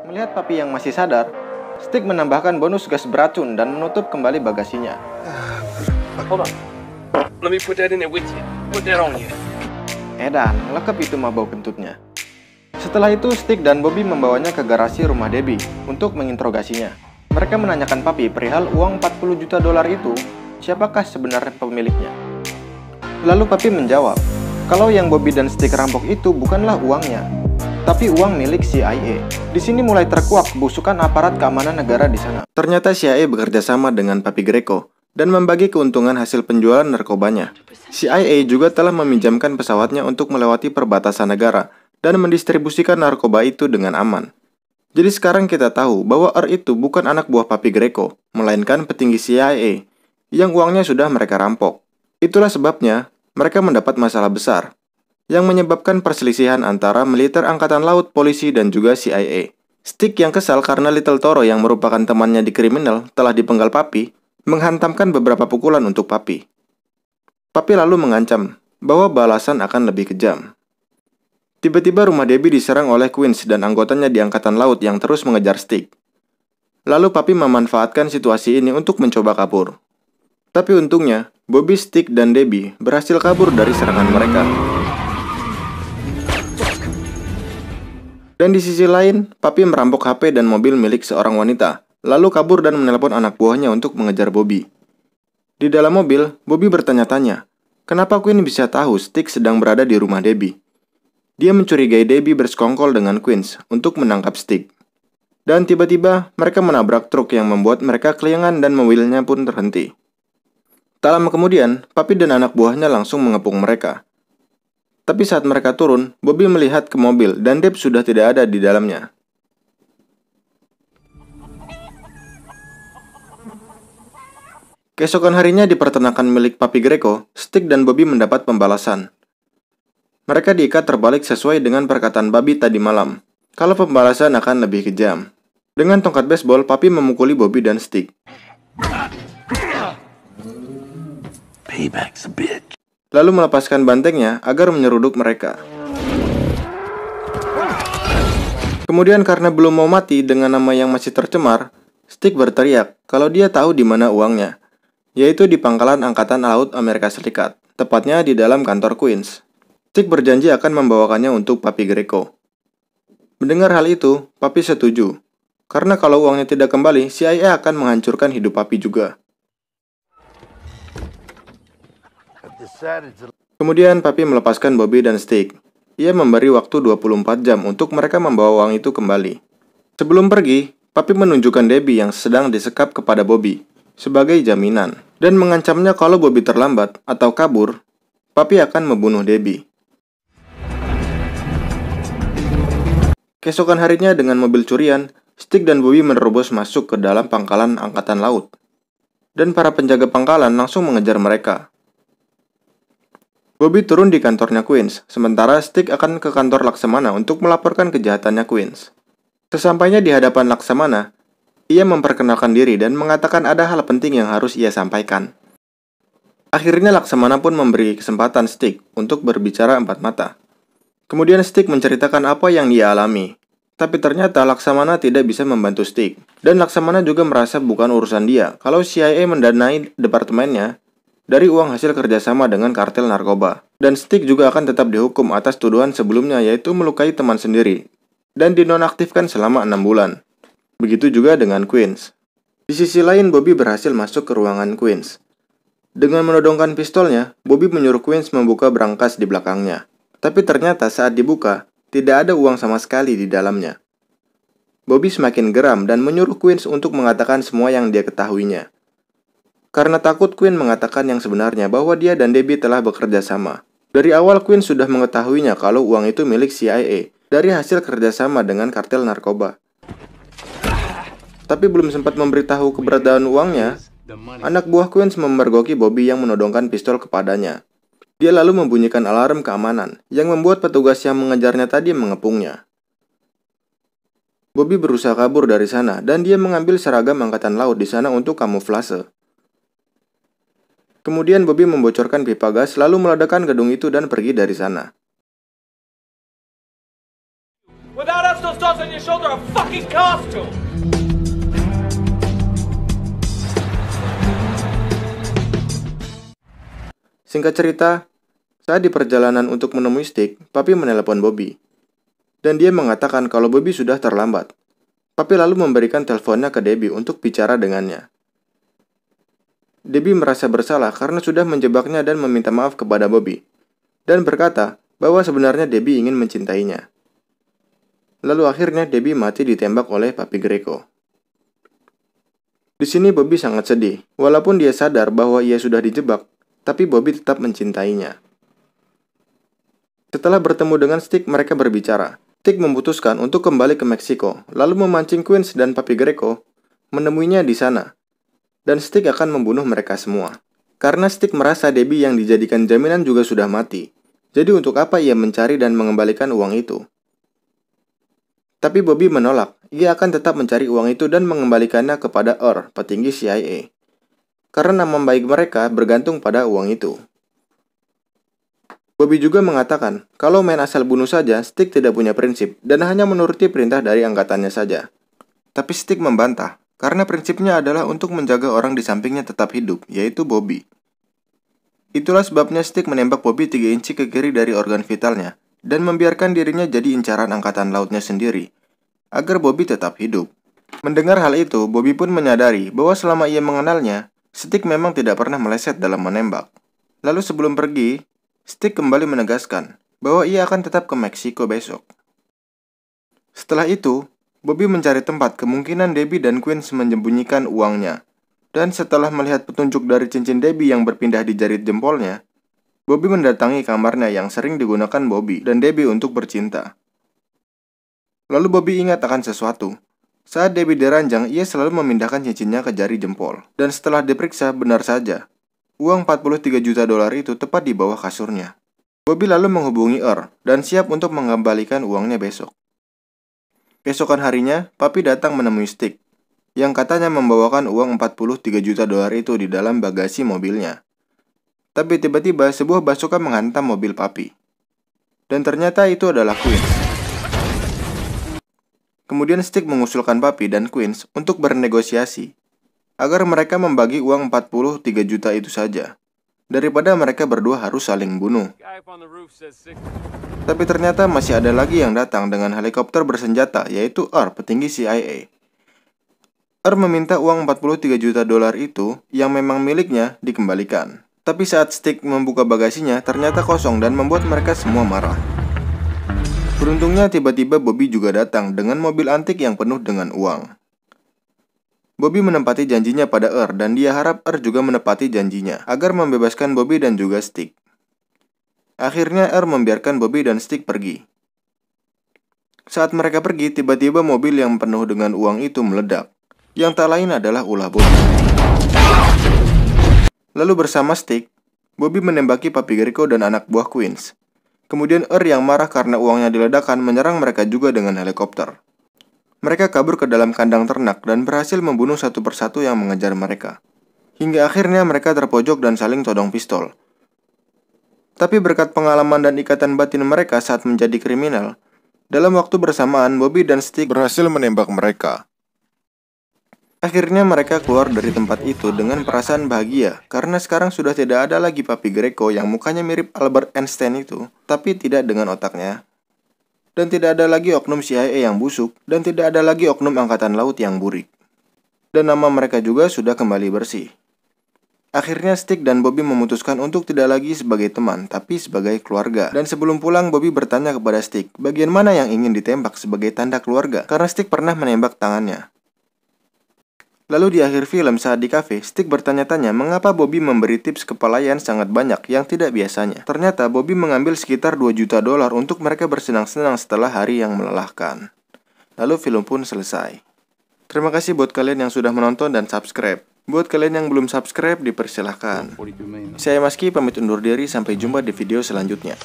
Melihat Papi yang masih sadar, Stick menambahkan bonus gas beracun dan menutup kembali bagasinya. Hold on. Let me put that in there with you. Put that on you. Edan, lekep itu mah bau kentutnya. Setelah itu, Stick dan Bobby membawanya ke garasi rumah Debbie untuk menginterogasinya. Mereka menanyakan Papi perihal uang 40 juta dolar itu, siapakah sebenarnya pemiliknya. Lalu Papi menjawab, kalau yang Bobby dan Stick rampok itu bukanlah uangnya, tapi uang milik CIA. Di sini mulai terkuak kebusukan aparat keamanan negara di sana. Ternyata CIA bekerja sama dengan Papi Greco dan membagi keuntungan hasil penjualan narkobanya. CIA juga telah meminjamkan pesawatnya untuk melewati perbatasan negara dan mendistribusikan narkoba itu dengan aman. Jadi sekarang kita tahu bahwa R itu bukan anak buah Papi Greco, melainkan petinggi CIA yang uangnya sudah mereka rampok. Itulah sebabnya mereka mendapat masalah besar yang menyebabkan perselisihan antara militer angkatan laut, polisi, dan juga CIA. Stick yang kesal karena Little Toro yang merupakan temannya di kriminal telah dipenggal Papi, menghantamkan beberapa pukulan untuk Papi. Papi lalu mengancam bahwa balasan akan lebih kejam. Tiba-tiba rumah Debbie diserang oleh Queens dan anggotanya di angkatan laut yang terus mengejar Stick. Lalu Papi memanfaatkan situasi ini untuk mencoba kabur. Tapi untungnya, Bobby, Stick, dan Debbie berhasil kabur dari serangan mereka. Dan di sisi lain, Papi merampok HP dan mobil milik seorang wanita, lalu kabur dan menelpon anak buahnya untuk mengejar Bobby. Di dalam mobil, Bobby bertanya-tanya, kenapa Queen bisa tahu Stick sedang berada di rumah Debbie. Dia mencurigai Debbie bersekongkol dengan Queens untuk menangkap Stick. Dan tiba-tiba, mereka menabrak truk yang membuat mereka kelingan dan mobilnya pun terhenti. Tak lama kemudian, Papi dan anak buahnya langsung mengepung mereka. Tapi saat mereka turun, Bobby melihat ke mobil dan Deb sudah tidak ada di dalamnya. Keesokan harinya di peternakan milik Papi Greco, Stick dan Bobby mendapat pembalasan. Mereka diikat terbalik sesuai dengan perkataan Bobby tadi malam, kalau pembalasan akan lebih kejam. Dengan tongkat baseball, Papi memukuli Bobby dan Stick. Payback's a bitch. Lalu melepaskan bantengnya agar menyeruduk mereka. Kemudian karena belum mau mati dengan nama yang masih tercemar, Stick berteriak kalau dia tahu di mana uangnya, yaitu di pangkalan Angkatan Laut Amerika Serikat, tepatnya di dalam kantor Queens. Stick berjanji akan membawakannya untuk Papi Greco. Mendengar hal itu, Papi setuju, karena kalau uangnya tidak kembali, CIA akan menghancurkan hidup Papi juga. Kemudian Papi melepaskan Bobby dan Stick. Ia memberi waktu 24 jam untuk mereka membawa uang itu kembali. Sebelum pergi, Papi menunjukkan Debbie yang sedang disekap kepada Bobby sebagai jaminan dan mengancamnya kalau Bobby terlambat atau kabur, Papi akan membunuh Debbie. Keesokan harinya dengan mobil curian, Stick dan Bobby menerobos masuk ke dalam pangkalan angkatan laut. Dan para penjaga pangkalan langsung mengejar mereka. Bobby turun di kantornya Queens, sementara Stick akan ke kantor Laksamana untuk melaporkan kejahatannya Queens. Sesampainya di hadapan Laksamana, ia memperkenalkan diri dan mengatakan ada hal penting yang harus ia sampaikan. Akhirnya Laksamana pun memberi kesempatan Stick untuk berbicara empat mata. Kemudian Stick menceritakan apa yang ia alami. Tapi ternyata Laksamana tidak bisa membantu Stick. Dan Laksamana juga merasa bukan urusan dia kalau CIA mendanai departemennya dari uang hasil kerjasama dengan kartel narkoba. Dan Stick juga akan tetap dihukum atas tuduhan sebelumnya, yaitu melukai teman sendiri dan dinonaktifkan selama 6 bulan. Begitu juga dengan Queens. Di sisi lain, Bobby berhasil masuk ke ruangan Queens. Dengan menodongkan pistolnya, Bobby menyuruh Queens membuka brankas di belakangnya. Tapi ternyata saat dibuka, tidak ada uang sama sekali di dalamnya. Bobby semakin geram dan menyuruh Queens untuk mengatakan semua yang dia ketahuinya. Karena takut, Queen mengatakan yang sebenarnya bahwa dia dan Debbie telah bekerja sama. Dari awal Queen sudah mengetahuinya kalau uang itu milik CIA dari hasil kerjasama dengan kartel narkoba. Tapi belum sempat memberitahu keberadaan uangnya, anak buah Queen memergoki Bobby yang menodongkan pistol kepadanya. Dia lalu membunyikan alarm keamanan yang membuat petugas yang mengejarnya tadi mengepungnya. Bobby berusaha kabur dari sana dan dia mengambil seragam angkatan laut di sana untuk kamuflase. Kemudian Bobby membocorkan pipa gas lalu meledakkan gedung itu dan pergi dari sana. Without us, those dogs on your shoulder are fucking costume. Singkat cerita, saat di perjalanan untuk menemui Stick, Papi menelepon Bobby. Dan dia mengatakan kalau Bobby sudah terlambat. Papi lalu memberikan teleponnya ke Debbie untuk bicara dengannya. Debbie merasa bersalah karena sudah menjebaknya dan meminta maaf kepada Bobby. Dan berkata bahwa sebenarnya Debbie ingin mencintainya. Lalu akhirnya Debbie mati ditembak oleh Papi Greco. Di sini Bobby sangat sedih, walaupun dia sadar bahwa ia sudah dijebak, tapi Bobby tetap mencintainya. Setelah bertemu dengan Stick, mereka berbicara. Stick memutuskan untuk kembali ke Meksiko, lalu memancing Queens dan Papi Greco menemuinya di sana. Dan Stick akan membunuh mereka semua. Karena Stick merasa Debbie yang dijadikan jaminan juga sudah mati. Jadi untuk apa ia mencari dan mengembalikan uang itu? Tapi Bobby menolak. Ia akan tetap mencari uang itu dan mengembalikannya kepada Earl, petinggi CIA. Karena nama baik mereka bergantung pada uang itu. Bobby juga mengatakan, kalau main asal bunuh saja, Stick tidak punya prinsip dan hanya menuruti perintah dari angkatannya saja. Tapi Stick membantah, karena prinsipnya adalah untuk menjaga orang di sampingnya tetap hidup, yaitu Bobby. Itulah sebabnya Stick menembak Bobby 3 inci ke kiri dari organ vitalnya, dan membiarkan dirinya jadi incaran angkatan lautnya sendiri, agar Bobby tetap hidup. Mendengar hal itu, Bobby pun menyadari bahwa selama ia mengenalnya, Stick memang tidak pernah meleset dalam menembak. Lalu sebelum pergi, Stick kembali menegaskan bahwa ia akan tetap ke Meksiko besok. Setelah itu, Bobby mencari tempat kemungkinan Debbie dan Queens menyembunyikan uangnya. Dan setelah melihat petunjuk dari cincin Debbie yang berpindah di jari jempolnya, Bobby mendatangi kamarnya yang sering digunakan Bobby dan Debbie untuk bercinta. Lalu Bobby ingat akan sesuatu. Saat Debbie diranjang, ia selalu memindahkan cincinnya ke jari jempol. Dan setelah diperiksa, benar saja. Uang 43 juta dolar itu tepat di bawah kasurnya. Bobby lalu menghubungi Earl dan siap untuk mengembalikan uangnya besok. Besokan harinya, Papi datang menemui Stick, yang katanya membawakan uang 43 juta dolar itu di dalam bagasi mobilnya. Tapi tiba-tiba sebuah bazooka menghantam mobil Papi. Dan ternyata itu adalah Queens. Kemudian Stick mengusulkan Papi dan Queens untuk bernegosiasi agar mereka membagi uang 43 juta itu saja, daripada mereka berdua harus saling bunuh. Tapi ternyata masih ada lagi yang datang dengan helikopter bersenjata, yaitu Earl, petinggi CIA. Earl meminta uang 43 juta dolar itu yang memang miliknya dikembalikan. Tapi saat Stick membuka bagasinya, ternyata kosong dan membuat mereka semua marah. Beruntungnya tiba-tiba Bobby juga datang dengan mobil antik yang penuh dengan uang. Bobby menepati janjinya pada Earl dan dia harap Earl juga menepati janjinya agar membebaskan Bobby dan juga Stick. Akhirnya Earl membiarkan Bobby dan Stick pergi. Saat mereka pergi, tiba-tiba mobil yang penuh dengan uang itu meledak. Yang tak lain adalah ulah Bobby. Lalu bersama Stick, Bobby menembaki Papi Greco dan anak buah Queens. Kemudian Earl yang marah karena uangnya diledakkan menyerang mereka juga dengan helikopter. Mereka kabur ke dalam kandang ternak dan berhasil membunuh satu persatu yang mengejar mereka. Hingga akhirnya mereka terpojok dan saling todong pistol. Tapi berkat pengalaman dan ikatan batin mereka saat menjadi kriminal, dalam waktu bersamaan Bobby dan Stick berhasil menembak mereka. Akhirnya mereka keluar dari tempat itu dengan perasaan bahagia, karena sekarang sudah tidak ada lagi Papi Greco yang mukanya mirip Albert Einstein itu, tapi tidak dengan otaknya. Dan tidak ada lagi oknum CIA yang busuk, dan tidak ada lagi oknum angkatan laut yang burik. Dan nama mereka juga sudah kembali bersih. Akhirnya Stick dan Bobby memutuskan untuk tidak lagi sebagai teman, tapi sebagai keluarga. Dan sebelum pulang, Bobby bertanya kepada Stick, bagian mana yang ingin ditembak sebagai tanda keluarga, karena Stick pernah menembak tangannya. Lalu di akhir film saat di kafe, Stick bertanya-tanya mengapa Bobby memberi tips kepelayan sangat banyak yang tidak biasanya. Ternyata Bobby mengambil sekitar 2 juta dolar untuk mereka bersenang-senang setelah hari yang melelahkan. Lalu film pun selesai. Terima kasih buat kalian yang sudah menonton dan subscribe. Buat kalian yang belum subscribe, dipersilahkan. Saya Maski pamit undur diri, sampai jumpa di video selanjutnya.